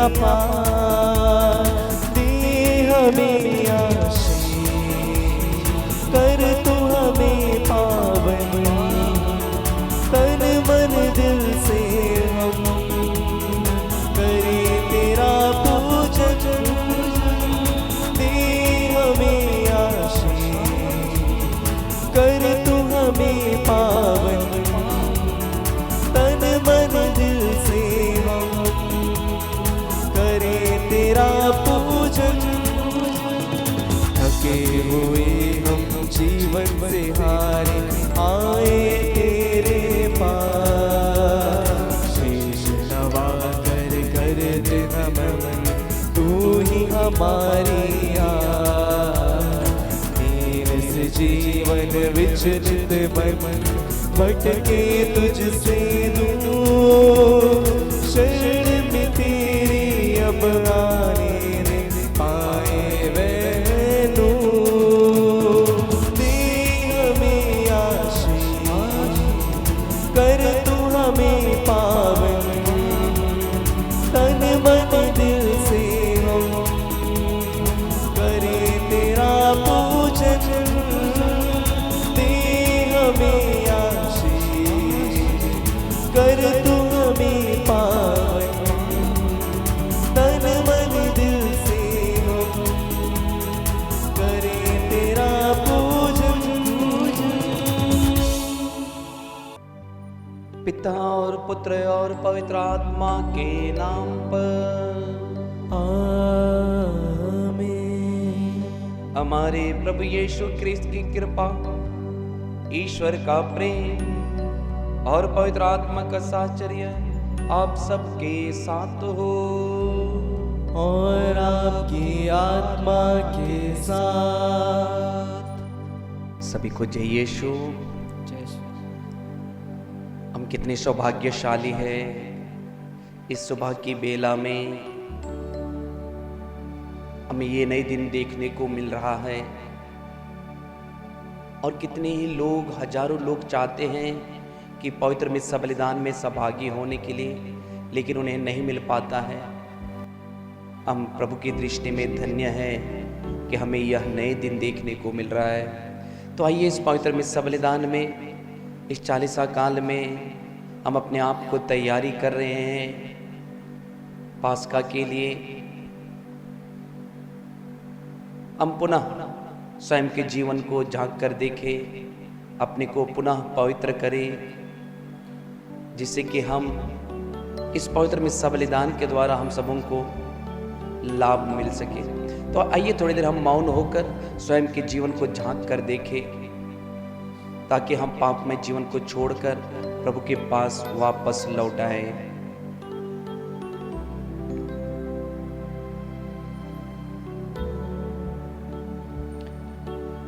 अपार, दे हमें आशीष, कर तू हमें पावन, तन मन दिल से हम करें तेरा पूजन। दे हमें आशीष, कर तू हमें पावन, तन मन दिल से हम करें तेरा पूजन। थके हुए हम जीवन से हारे आए तेरे पास, शीश नवा कर कर नमन, तू ही हमारी आस। दीन से जीवन विचलित मन, भटके तुझसे दूर, शरण में तेरी अब आने पाए वैनू। दे हमें आशीष, कर तू हमें पावन, तन मन दिल से हम करें तेरा पूजन। दे हमें आशीष, कर तू हमें पावन, तन मन दिल से हम करें तेरा पूजन। पिता और पुत्र और पवित्र आत्मा के नाम पर आमीन। हमारे प्रभु यीशु ख्रिस्त की कृपा, ईश्वर का प्रेम और पवित्र आत्मा का साहचर्य आप सबके साथ हो और आपकी आत्मा के साथ। सभी को जय यीशु। हम कितने सौभाग्यशाली हैं इस सुबह की बेला में हमें ये नए दिन देखने को मिल रहा है। और कितने ही लोग, हजारों लोग चाहते हैं कि पवित्र मिस्सा बलिदान में सहभागी होने के लिए, लेकिन उन्हें नहीं मिल पाता है। हम प्रभु की दृष्टि में धन्य है कि हमें यह नए दिन देखने को मिल रहा है। तो आइए इस पवित्र मिस्सा बलिदान में, इस 40 काल में हम अपने आप को तैयारी कर रहे हैं पास्का के लिए। हम पुनः स्वयं के जीवन को झांक कर देखें, अपने को पुनः पवित्र करें, जिससे कि हम इस पवित्र मिस्सा बलिदान के द्वारा हम सबों को लाभ मिल सके। तो आइए थोड़ी देर हम मौन होकर स्वयं के जीवन को झांक कर देखें, ताकि हम पाप में जीवन को छोड़कर प्रभु के पास वापस लौट आए।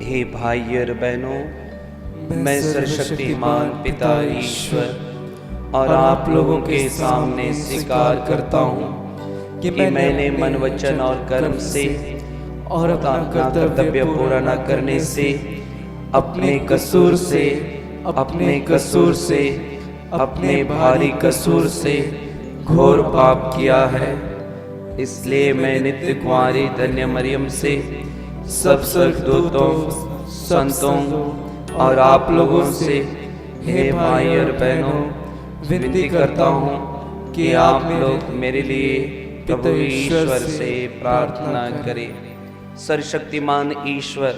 हे भाई और बहनों, मैं सर्वशक्तिमान पिता ईश्वर और आप लोगों के सामने स्वीकार करता हूँ कि मैंने मन, वचन और कर्म से और अपना कर्तव्य पूरा न करने से, अपने कसूर से, अपने भारी कसूर से घोर पाप किया है। इसलिए मैं नित्य कुंवारी धन्य मरियम से, सब स्वर्गदूतों, संतों और आप लोगों से, हे भाई और बहनों, विनती करता हूँ कि आप लोग मेरे लिए प्रभु ईश्वर से प्रार्थना करें। सर्वशक्तिमान ईश्वर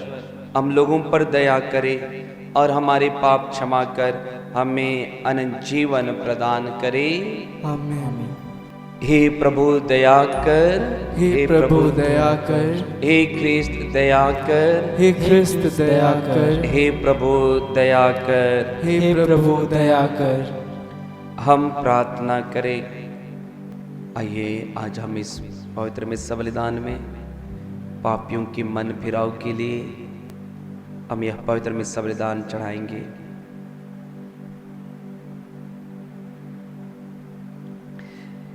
हम लोगों पर दया करे और हमारे पाप क्षमा कर हमें अनंत जीवन प्रदान करे। आमीन। हे प्रभु दया कर, हे प्रभु दया कर, हे ख्रिस्त दया कर, हे ख्रिस्त दया कर, हे प्रभु दया कर, हे प्रभु दया कर। हम प्रार्थना करें। आइए आज हम इस पवित्र मिस्सा बलिदान में पापियों की मन फिराव के लिए हम यह पवित्र मिस्सा बलिदान चढ़ाएंगे।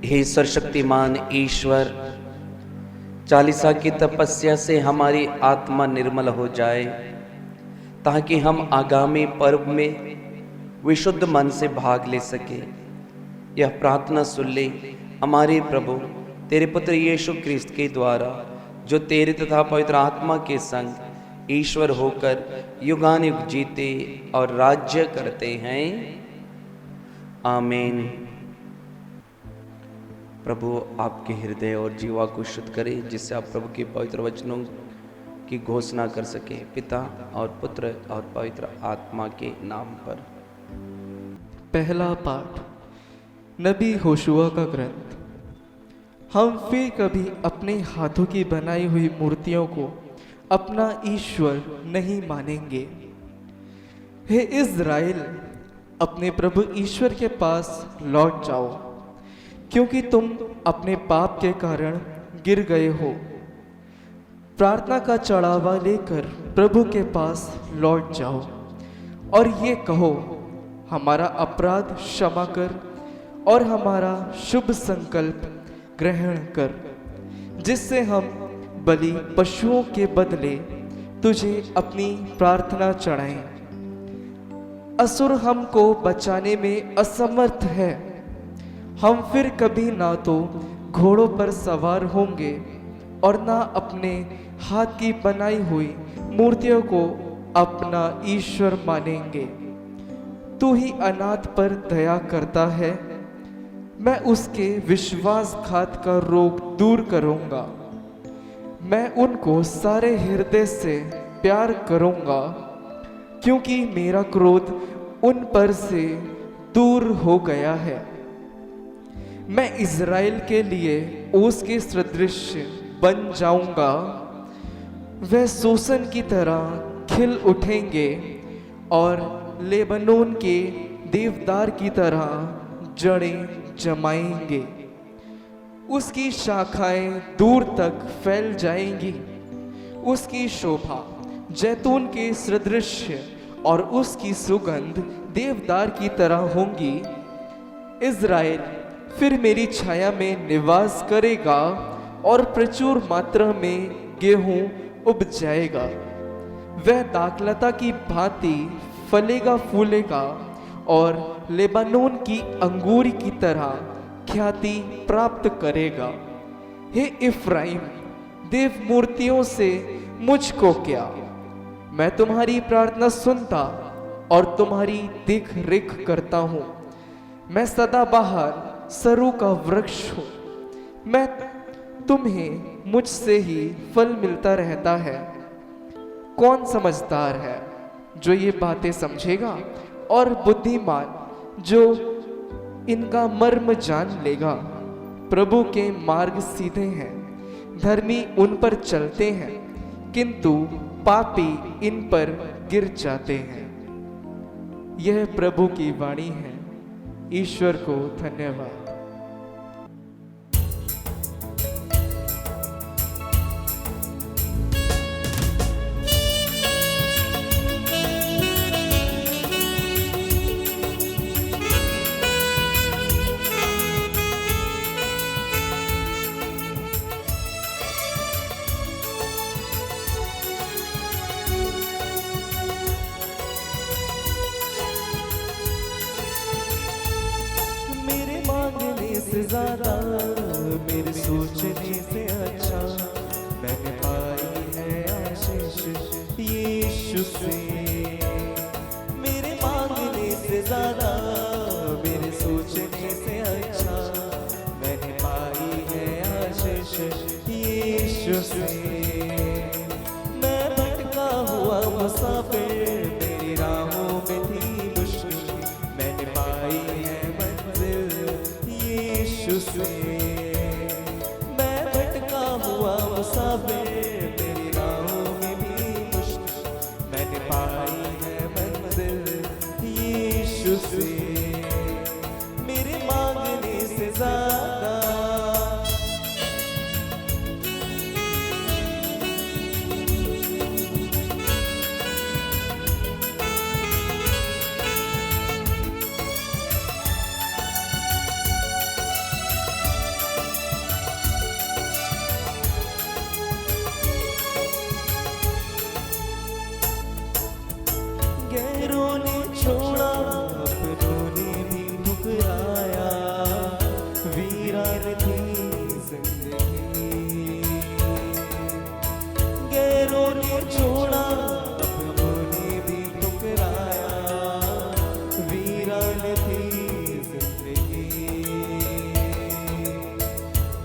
हे सर्वशक्तिमान ईश्वर, 40 की तपस्या से हमारी आत्मा निर्मल हो जाए, ताकि हम आगामी पर्व में विशुद्ध मन से भाग ले सके। यह प्रार्थना सुन ले हमारे प्रभु तेरे पुत्र यीशु क्रिस्त के द्वारा, जो तेरे तथा पवित्र आत्मा के संग ईश्वर होकर युगानुयुग जीते और राज्य करते हैं। आमीन। प्रभु आपके हृदय और जीवा को शुद्ध करे, जिससे आप प्रभु के पवित्र वचनों की घोषणा कर सके। पिता और पुत्र और पवित्र आत्मा के नाम पर। पहला पाठ नबी होशुआ का ग्रंथ। हम फिर कभी अपने हाथों की बनाई हुई मूर्तियों को अपना ईश्वर नहीं मानेंगे। हे इज़राइल, अपने प्रभु ईश्वर के पास लौट जाओ, क्योंकि तुम अपने पाप के कारण गिर गए हो। प्रार्थना का चढ़ावा लेकर प्रभु के पास लौट जाओ और ये कहो, हमारा अपराध क्षमा कर और हमारा शुभ संकल्प ग्रहण कर, जिससे हम बलि पशुओं के बदले तुझे अपनी प्रार्थना चढ़ाएं। असुर हमको बचाने में असमर्थ है। हम फिर कभी ना तो घोड़ों पर सवार होंगे और ना अपने हाथ की बनाई हुई मूर्तियों को अपना ईश्वर मानेंगे। तू ही अनाथ पर दया करता है। मैं उसके विश्वासघात का रोग दूर करूंगा। मैं उनको सारे हृदय से प्यार करूंगा, क्योंकि मेरा क्रोध उन पर से दूर हो गया है। मैं इज़राइल के लिए उसके सदृश बन जाऊंगा। वह सोसन की तरह खिल उठेंगे और लेबनोन के देवदार की तरह जड़ें जमाएंगे। उसकी शाखाएं दूर तक फैल जाएंगी। उसकी शोभा जैतून के सदृश और उसकी सुगंध देवदार की तरह होंगी। इज़राइल फिर मेरी छाया में निवास करेगा और प्रचुर मात्रा में गेहूं उग जाएगा। वह दाखलता की भांति फलेगा फूलेगा और लेबानोन की अंगूर की तरह ख्याति प्राप्त करेगा। हे इफ्राइम, देव मूर्तियों से मुझको क्या? मैं तुम्हारी प्रार्थना सुनता और तुम्हारी देख रेख करता हूँ। मैं सदाबहार सरू का वृक्ष हूँ। मैं तुम्हें मुझसे ही फल मिलता रहता है। कौन समझदार है जो ये बातें समझेगा, और बुद्धिमान जो इनका मर्म जान लेगा? प्रभु के मार्ग सीधे हैं, धर्मी उन पर चलते हैं, किंतु पापी इन पर गिर जाते हैं। यह प्रभु की वाणी है। ईश्वर को धन्यवाद। ज्यादा मेरे सोचने से अच्छा मैंने पाई है आशीष यीशु से। मेरे मांगने से ज्यादा मेरे सोचने से अच्छा मैंने पाई है आशीष यीशु से। मैं भटका हुआ मुसाफिर, मेरी राहों में थी मुश्किल, मैंने पाई है मंजिल यीशु से। मैं भटका हुआ मुसाफिर, मेरी राहों में भी मुश्किल, मैंने पाई है मंजिल यीशु से। मेरे मांगने से ज्यादा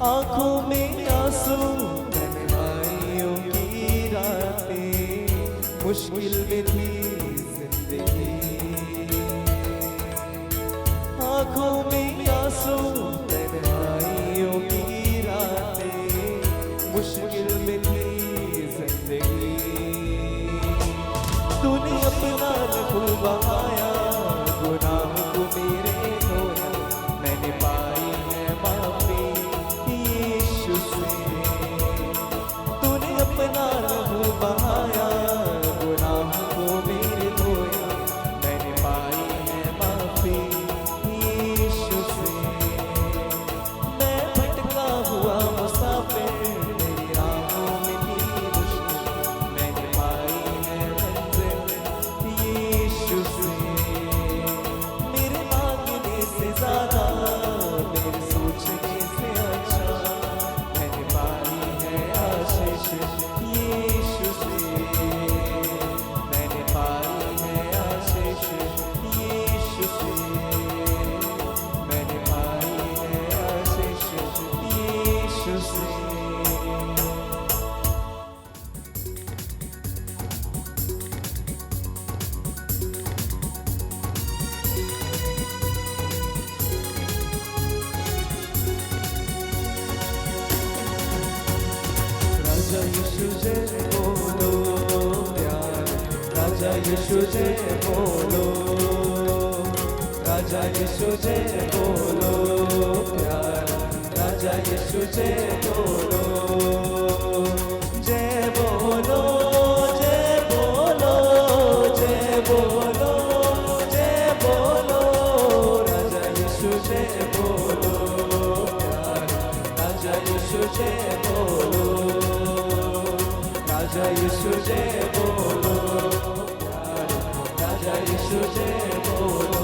आंखों में आंसू, तन्हाइयों की रातें, मुश्किल में थी जिंदगी। आंखों में आंसू, तन्हाइयों की रातें, मुश्किल में थी जिंदगी। तूने अपना लहू बहाया, गुनाह को मेरे धोया, मैंने पाई है माफी यीशु से। तूने अपना लहू बहाया, गुनाह को मेरे धोया, मैंने पाई है माफी यीशु से। मैं भटका हुआ मुसाफिर, मेरी राहों में थी मुश्किल, मैंने पाई है मंजिल यीशु से। मेरे मांगने से ज्यादा, मेरे सोचने से अच्छा, मैंने पाई है आशीष यीशु से। मैंने पाई है आशीष यीशु से। मैंने पाई है आशीष यीशु से। राजा यीशु जय बोलो प्यार, राजा यीशु जय बोलो, राजा यीशु जय बोलो प्यार, राजा यीशु जय बोलो। जय बोलो, जय बोलो, जय बोलो, जय बोलो, राजा यीशु जय बोलो प्यार, राजा यीशु जय बोलो, राजा यीशु जय बोलो प्यार, राजा यीशु जय बोलो।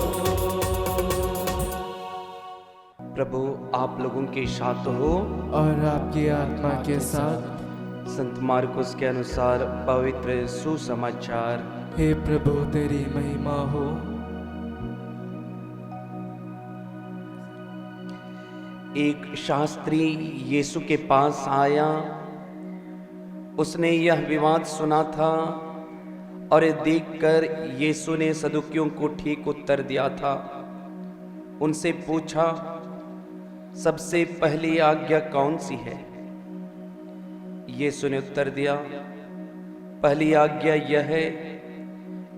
प्रभु आप लोगों के साथ हो और आपकी आत्मा के साथ। संत मार्कुस के अनुसार पवित्र सुसमाचार। हे प्रभु तेरी महिमा हो। एक शास्त्री यीशु के पास आया, उसने यह विवाद सुना था और ये देखकर यीशु ने सदुकियों को ठीक उत्तर दिया था। उनसे पूछा, सबसे पहली आज्ञा कौन सी है? यीशु ने उत्तर दिया, पहली आज्ञा यह है,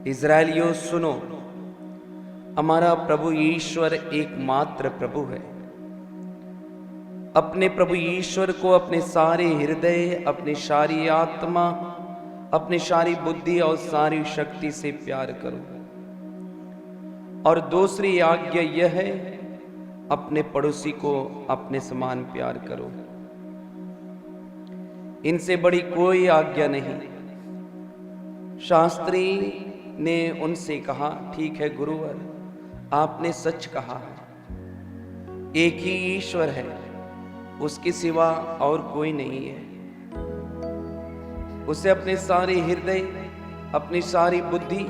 इज़राइलियों सुनो, हमारा प्रभु ईश्वर एकमात्र प्रभु है। अपने प्रभु ईश्वर को अपने सारे हृदय, अपनी सारी आत्मा, अपनी सारी बुद्धि और सारी शक्ति से प्यार करो। और दूसरी आज्ञा यह है, अपने पड़ोसी को अपने समान प्यार करो। इनसे बड़ी कोई आज्ञा नहीं। शास्त्री ने उनसे कहा, ठीक है गुरुवर, आपने सच कहा है, एक ही ईश्वर है, उसके सिवा और कोई नहीं है। उसे अपने सारे हृदय, अपनी सारी बुद्धि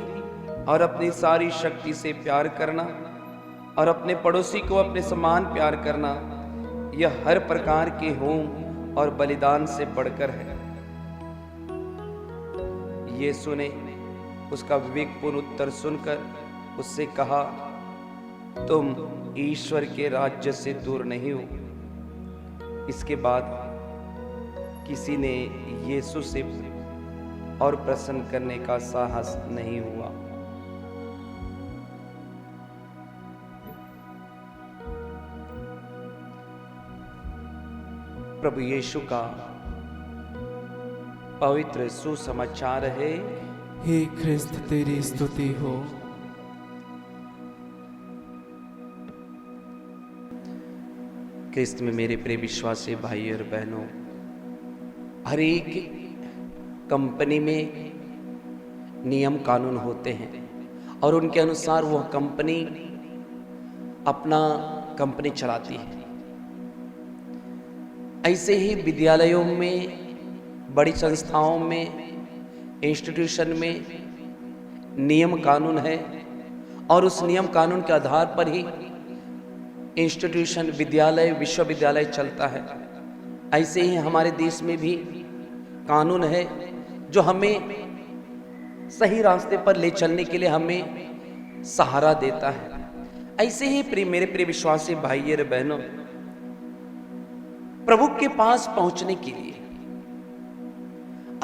और अपनी सारी शक्ति से प्यार करना और अपने पड़ोसी को अपने समान प्यार करना, यह हर प्रकार के होम और बलिदान से बढ़कर है। यीशु ने उसका विवेकपूर्ण उत्तर सुनकर उससे कहा, तुम ईश्वर के राज्य से दूर नहीं हो। इसके बाद किसी ने यीशु से और प्रश्न करने का साहस नहीं हुआ। प्रभु यीशु का पवित्र सुसमाचार है। हे ख्रिस्त तेरी स्तुति हो। ख्रिस्त में मेरे प्रिय विश्वासी भाई और बहनों, हर एक कंपनी में नियम कानून होते हैं और उनके अनुसार वह कंपनी अपना कंपनी चलाती है। ऐसे ही विद्यालयों में, बड़ी संस्थाओं में, इंस्टीट्यूशन में नियम कानून है और उस नियम कानून के आधार पर ही इंस्टीट्यूशन, विद्यालय, विश्वविद्यालय चलता है। ऐसे ही हमारे देश में भी कानून है जो हमें सही रास्ते पर ले चलने के लिए हमें सहारा देता है। ऐसे ही मेरे प्रिय विश्वासी भाइयों और बहनों, प्रभु के पास पहुंचने के लिए,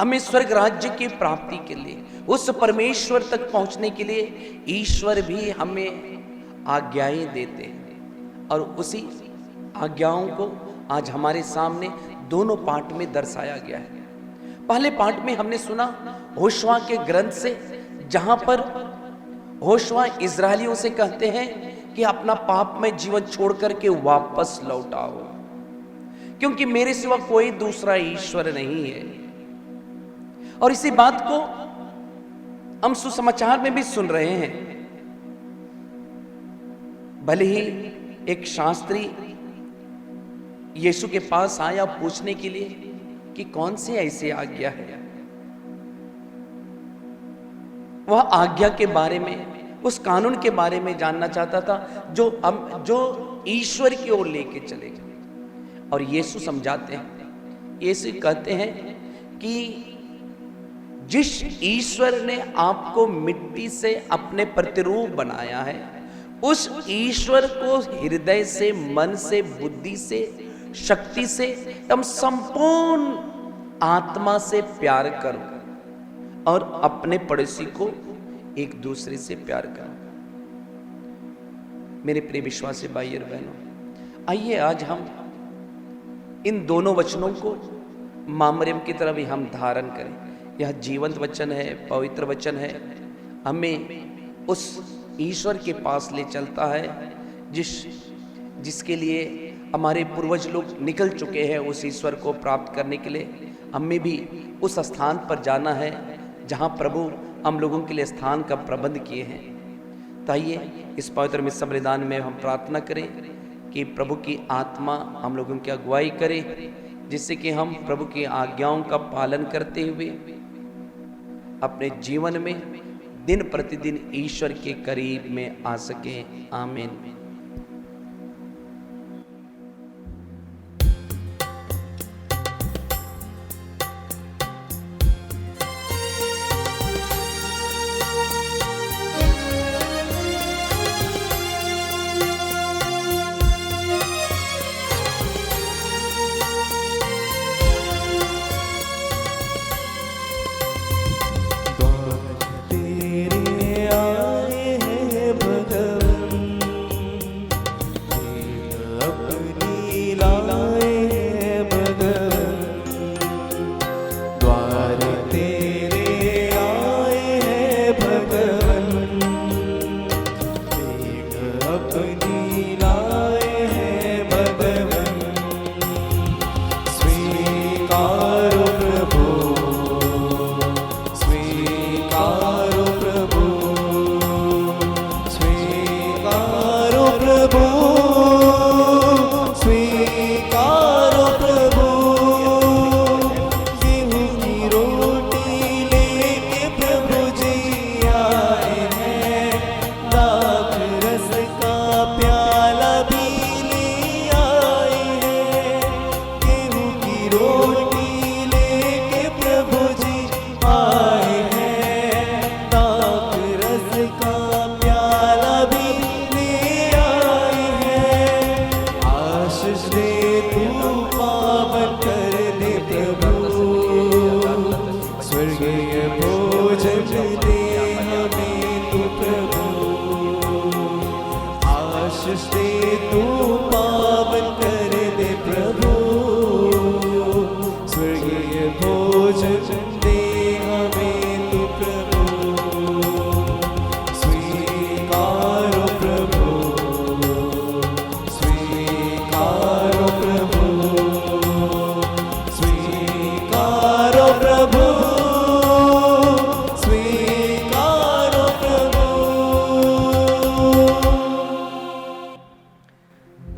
हमें स्वर्ग राज्य की प्राप्ति के लिए, उस परमेश्वर तक पहुंचने के लिए ईश्वर भी हमें आज्ञाएं देते हैं। और उसी आज्ञाओं को आज हमारे सामने दोनों पाठ में दर्शाया गया है। पहले पाठ में हमने सुना होशुआ के ग्रंथ से, जहां पर होशुआ इजरायलियों से कहते हैं कि अपना पापमय जीवन छोड़ करके वापस लौट आओ, क्योंकि मेरे सिवा कोई दूसरा ईश्वर नहीं है। और इसी बात को हम सुसमाचार में भी सुन रहे हैं। भले ही एक शास्त्री यीशु के पास आया पूछने के लिए कि कौन सी ऐसी आज्ञा है, वह आज्ञा के बारे में, उस कानून के बारे में जानना चाहता था जो ईश्वर की ओर लेके चलेगा। और यीशु समझाते हैं, यीशु कहते हैं कि जिस ईश्वर ने आपको मिट्टी से अपने प्रतिरूप बनाया है, उस ईश्वर को हृदय से, मन से, बुद्धि से, शक्ति से, हम संपूर्ण आत्मा से प्यार करो और अपने पड़ोसी को एक दूसरे से प्यार करो। मेरे प्रिय विश्वासी भाई और बहनों, आइए आज हम इन दोनों वचनों को मामरियम की तरह भी हम धारण करें। यह जीवंत वचन है, पवित्र वचन है, हमें उस ईश्वर के पास ले चलता है जिसके लिए हमारे पूर्वज लोग निकल चुके हैं। उस ईश्वर को प्राप्त करने के लिए हमें भी उस स्थान पर जाना है जहां प्रभु हम लोगों के लिए स्थान का प्रबंध किए हैं। तो आइए इस पवित्र मिस्र बलिदान में हम प्रार्थना करें कि प्रभु की आत्मा हम लोगों की अगुवाई करे, जिससे कि हम प्रभु की आज्ञाओं का पालन करते हुए अपने जीवन में दिन प्रतिदिन ईश्वर के करीब में आ सकें। आमीन।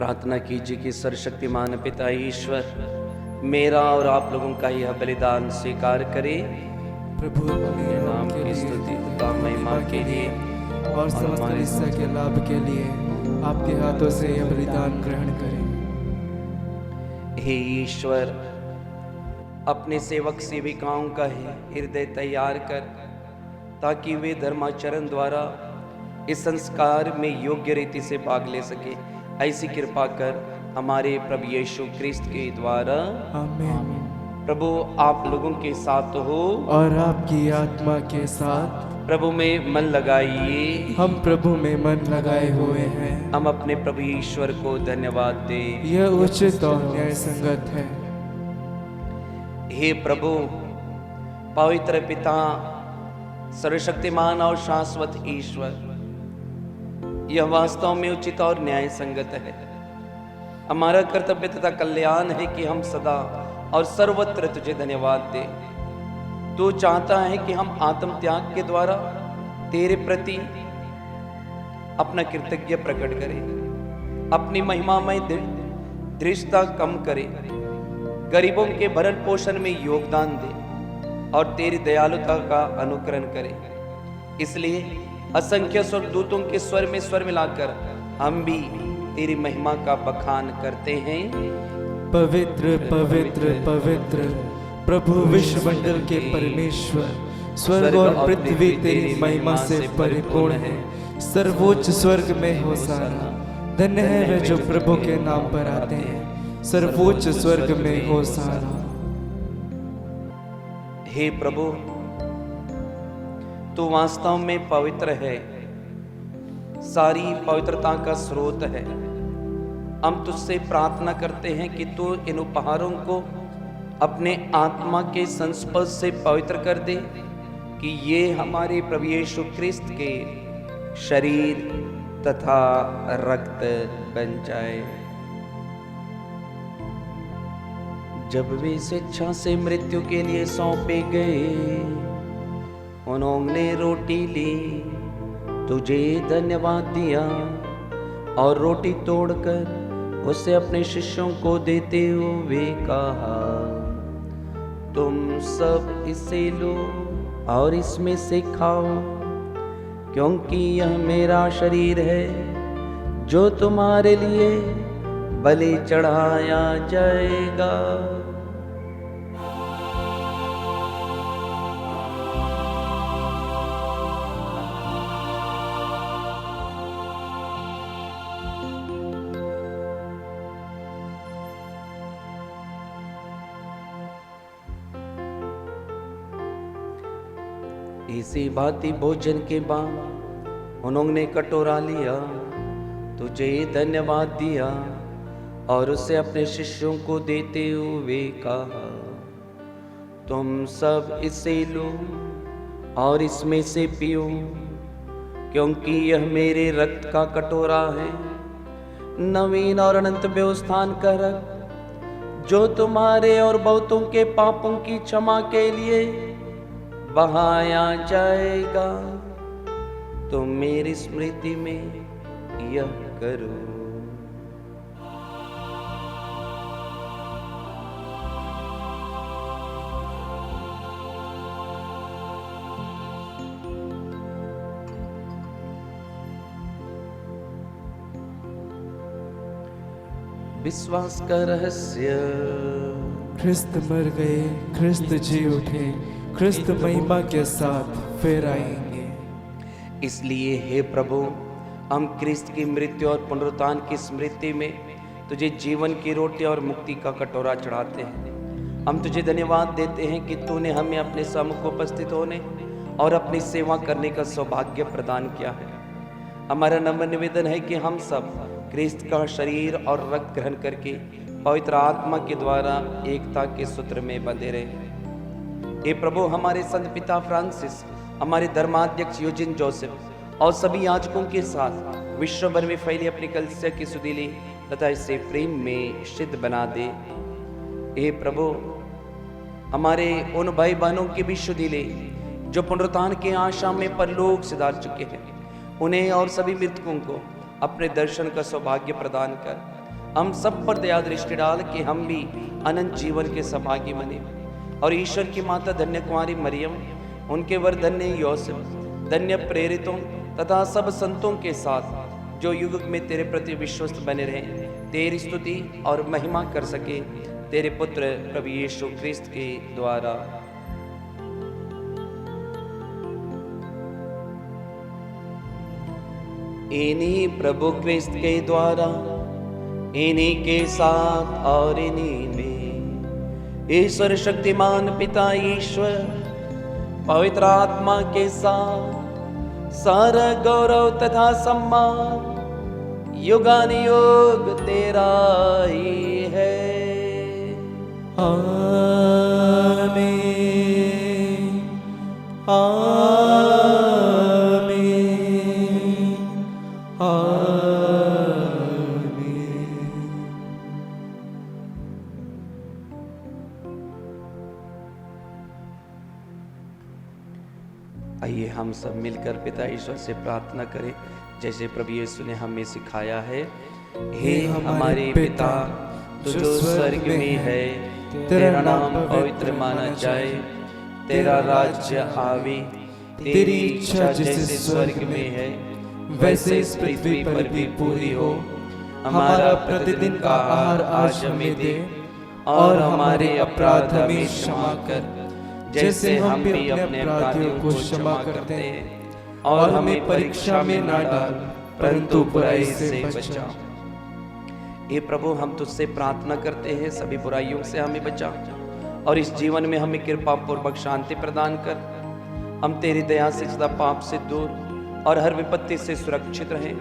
प्रार्थना कीजिए कि सर्वशक्तिमान पिता ईश्वर मेरा और आप लोगों का यह बलिदान स्वीकार करे, प्रभु अपने नाम की स्तुति तथा महिमा के लिए और समस्त हिस्सा के लाभ के लिए आपके हाथों से यह बलिदान ग्रहण करें। हे ईश्वर, अपने सेवक सेविकाओं का हृदय तैयार कर, ताकि वे धर्माचरण द्वारा इस संस्कार में योग्य रीति से भाग ले सके। ऐसी कृपा कर हमारे प्रभु यीशु क्रिस्त के द्वारा। आमीन। प्रभु आप लोगों के साथ हो और आपकी आत्मा के साथ। प्रभु में मन लगाइए। हम प्रभु में मन लगाए हुए हैं। हम अपने प्रभु ईश्वर को धन्यवाद दे। यह उचित और न्याय संगत है। हे प्रभु, पवित्र पिता, सर्वशक्तिमान और शाश्वत ईश्वर, यह वास्तव में उचित और न्याय संगत है। हमारा कर्तव्य तथा कल्याण है कि हम सदा और सर्वत्र तुझे धन्यवाद दें। तू चाहता है कि हम आत्म त्याग के द्वारा तेरे प्रति अपना कृतज्ञ प्रकट करें, अपनी महिमामय दृष्टता कम करें, गरीबों के भरण पोषण में योगदान दें और तेरी दयालुता का अनुकरण करें। इसलिए असंख्य स्वर्गदूतों के स्वर में स्वर मिलाकर हम भी तेरी महिमा का बखान करते हैं। पवित्र पवित्र पवित्र प्रभु विश्वमंडल के परमेश्वर, स्वर्ग और पृथ्वी तेरी महिमा से परिपूर्ण है। सर्वोच्च स्वर्ग में होसाना। धन्य है वे जो प्रभु के नाम पर आते हैं। सर्वोच्च स्वर्ग में होसाना। हे प्रभु, तू वास्तव में पवित्र है, सारी पवित्रता का स्रोत है। हम तुझसे प्रार्थना करते हैं कि तू इन उपहारों को अपने आत्मा के संस्पर्श से पवित्र कर दे, कि ये हमारे प्रभु यीशु क्रिस्त के शरीर तथा रक्त बन जाए। जब वे स्वेच्छा से मृत्यु के लिए सौंपे गए, उन्होंने रोटी ली, तुझे धन्यवाद दिया और रोटी तोड़कर उसे अपने शिष्यों को देते हुए कहा, तुम सब इसे लो और इसमें से खाओ, क्योंकि यह मेरा शरीर है जो तुम्हारे लिए बलि चढ़ाया जाएगा। इसी भांति भोजन के बाद उन्होंने कटोरा लिया, तुझे धन्यवाद दिया और उसे अपने शिष्यों को देते हुए कहा, तुम सब इसे लो और इसमें से पियो, क्योंकि यह मेरे रक्त का कटोरा है, नवीन और अनंत व्यवस्थान का रक्त, जो तुम्हारे और बहुतों के पापों की क्षमा के लिए बहाया जाएगा। तुम मेरी स्मृति में यह करो। विश्वास का रहस्य। ख्रिस्त मर गए, ख्रिस्त जी उठे, ख्रिस्त महिमा के साथ फिर आएंगे। इसलिए हे प्रभु, हम ख्रिस्त की मृत्यु और पुनरुत्थान की स्मृति में तुझे जीवन की रोटी और मुक्ति का कटोरा चढ़ाते हैं। हम तुझे धन्यवाद देते हैं कि तूने हमें अपने सम्मुख उपस्थित होने और अपनी सेवा करने का सौभाग्य प्रदान किया है। हमारा नम्र निवेदन है कि हम सब ख्रिस्त का शरीर और रक्त ग्रहण करके पवित्र आत्मा के द्वारा एकता के सूत्र में बंधे रहे। हे प्रभु, हमारे संत पिता फ्रांसिस, हमारे धर्माध्यक्ष यूजिन जोसेफ और सभी याजकों के साथ विश्व भर में फैली अपनी कलीसिया की सुधीली तथा इसे प्रेम में सिद्ध बना दे। हे प्रभु, हमारे उन भाई बहनों के भी सुधीले जो पुनरुत्थान के आशा में परलोक सिधार चुके हैं, उन्हें और सभी मृतकों को अपने दर्शन का सौभाग्य प्रदान कर हम सब पर दया दृष्टि डाल के हम भी अनंत जीवन के सौभागी बने और ईश्वर की माता धन्य कुमारी मरियम, उनके वर धन्य योसेफ, धन्य प्रेरितों तथा सब संतों के साथ जो युग युग में तेरे प्रति विश्वस्त बने रहे, तेरी स्तुति और महिमा कर सके, तेरे पुत्र प्रभु यीशु क्रिस्त के द्वारा। इन्हीं प्रभु क्रिस्त के द्वारा, इन्हीं के साथ और इन्हीं में ईश्वर शक्तिमान पिता ईश्वर पवित्र आत्मा के साथ सारा गौरव तथा सम्मान युगानुयुग तेरा ही है। आमीन आमीन आमीन। आइए हम सब मिलकर पिता ईश्वर से प्रार्थना करें, जैसे प्रभु यीशु ने हमें सिखाया है। हे हमारे पिता, तू जो स्वर्ग में है, तेरा नाम पवित्र माना जाए, तेरा राज्य आवे, तेरी इच्छा जैसे स्वर्ग में है वैसे इस पृथ्वी पर भी पूरी हो। हमारा प्रतिदिन का आहार आज हमें दे, और हमारे अपराध हमें क्षमा कर, जैसे हम भी अपने अपराधियों को क्षमा करते हैं, और हमें परीक्षा में ना डाल, परंतु बुराई से बचा। हे प्रभु, हम तुझसे प्रार्थना करते हैं, सभी बुराइयों से हमें बचा, और इस जीवन में हमें कृपा पूर्वक शांति प्रदान कर। हम तेरी दया से सदा पाप से दूर और हर विपत्ति से सुरक्षित रहें,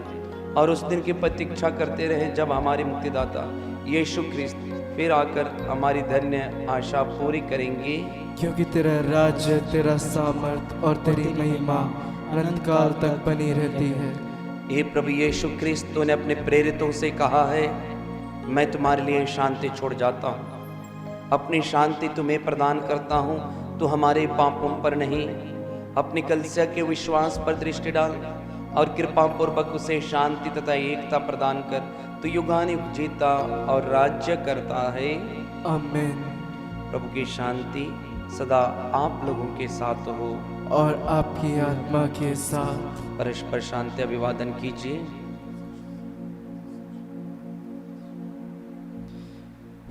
और उस दिन की प्रतीक्षा करते रहें जब हमारे मुक्तिदाता यीशु ख्रिस्त फिर आकर हमारी धन्य आशा पूरी करेंगे। क्योंकि तेरा राज्य, तेरा सामर्थ और तेरी महिमा अनंत काल तक बनी रहती है। हे प्रभु यीशु ख्रिस्त, तूने अपने प्रेरितों से कहा है, मैं तुम्हारे लिए शांति छोड़ जाता हूँ, अपनी शांति तुम्हें प्रदान करता हूँ। तू हमारे पापों पर नहीं, अपनी कलीसिया के विश्वास पर दृष्टि डाल, और कृपा पूर्वक उसे शांति तथा एकता प्रदान कर। तू युगानुयुग जीता और राज्य करता है। आमीन। प्रभु की शांति सदा आप लोगों के साथ हो, और आपकी आत्मा के साथ। परस्पर शांति अभिवादन कीजिए।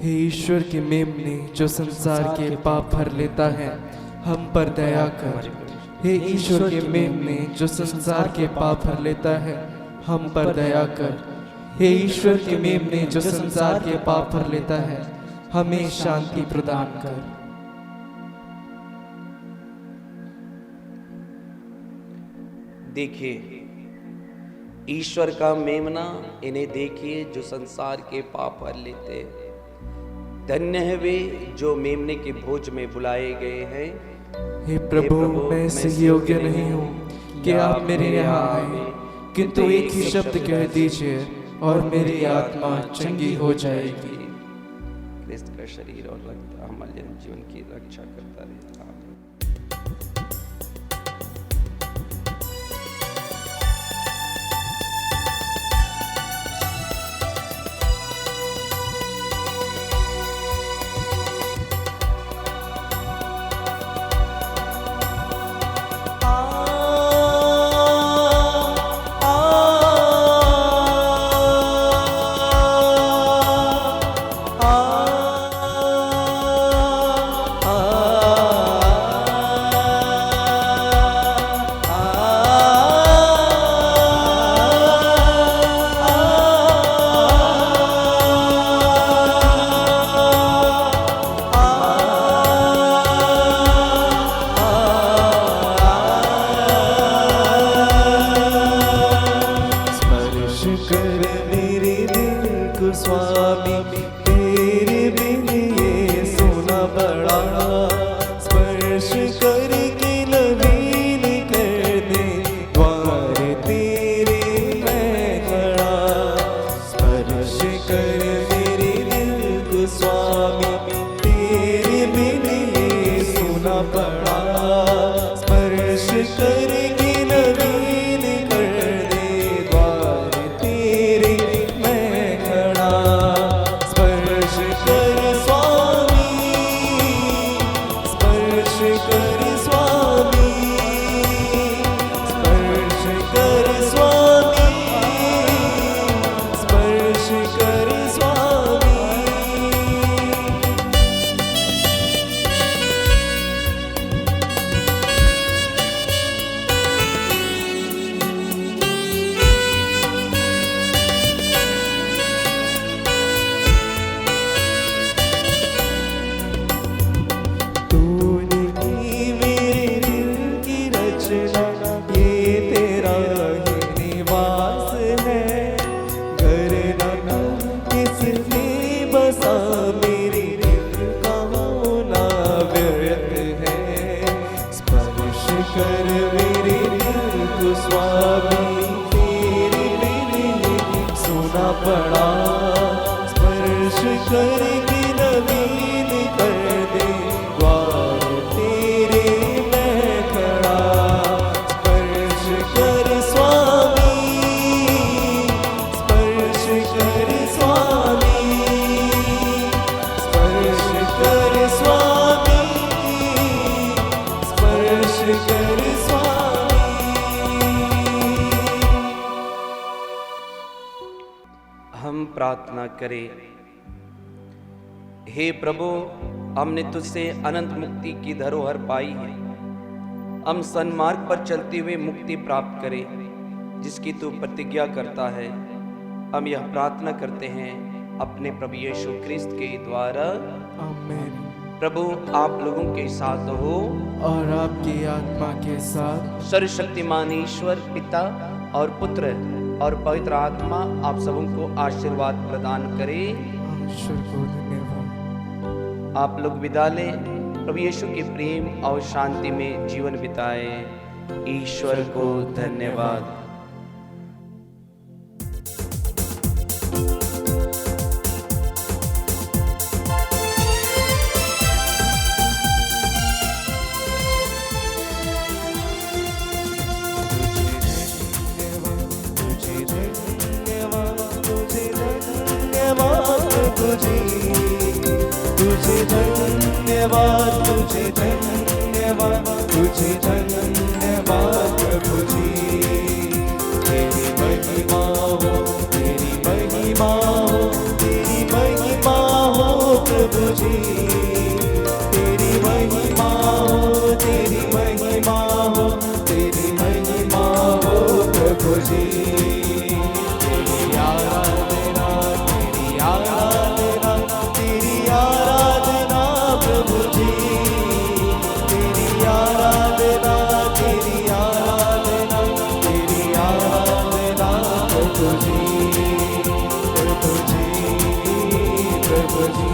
हे ईश्वर के मेमने, जो संसार के पाप भर लेता है, हम पर दया कर। हे ईश्वर के मेमने, जो संसार के पाप भर लेता है, हम पर दया कर। हे ईश्वर के मेमने, जो संसार के पाप भर लेता है, हमें शांति प्रदान कर। देखिए ईश्वर का मेमना, इन्हें देखिए जो संसार के पाप भर लेते हैं। धन्य है वे जो मेमने के भोज में बुलाए गए हैं। हे प्रभु, मैं इससे योग्य नहीं हूँ कि आप मेरे यहाँ आए, किंतु एक ही शब्द कह दीजिए और मेरी आत्मा चंगी हो जाएगी। क्रिस्त का शरीर और रक्त हमारे जीवन की रक्षा करता रहता है। आना पड़ा। स्पर्श करके नवीन कर दे द्वार तेरे मैं खड़ा। स्पर्श कर स्वामी, स्पर्श कर स्वामी, स्पर्श कर स्वामी, स्पर्श कर स्वामी। हम प्रार्थना करें। हे प्रभु, हमने तुझसे अनंत मुक्ति की धरोहर पाई है। हम सन्मार्ग पर चलते हुए मुक्ति प्राप्त करें जिसकी तू प्रतिज्ञा करता है। हम यह प्रार्थना करते हैं अपने प्रभु यीशु क्रिस्त के द्वारा। आमीन। प्रभु आप लोगों के साथ हो और आपकी आत्मा के साथ। सर्वशक्तिमान ईश्वर पिता और पुत्र और पवित्र आत्मा आप सबों को आशीर्वाद प्रदान करे। ईश्वर को धन्यवाद। आप लोग विदा लें। प्रभु यीशु के प्रेम और शांति में जीवन बिताएं। ईश्वर को धन्यवाद। तुझे धन्यवाद, तुझे धन्यवाद, तुझे धन्यवाद प्रभु जी। तेरी महिमा हो, तेरी महिमा हो, तेरी महिमा हो प्रभु जी। तेरी महिमा हो, तेरी महिमा हो, तेरी महिमा हो प्रभु जी। तेरी आराधना, तेरी आराधना, तेरी आराधना प्रभु जी। तेरी आराधना, तेरी आराधना, तेरी आराधना प्रभु जी, प्रभु जी, प्रभु जी।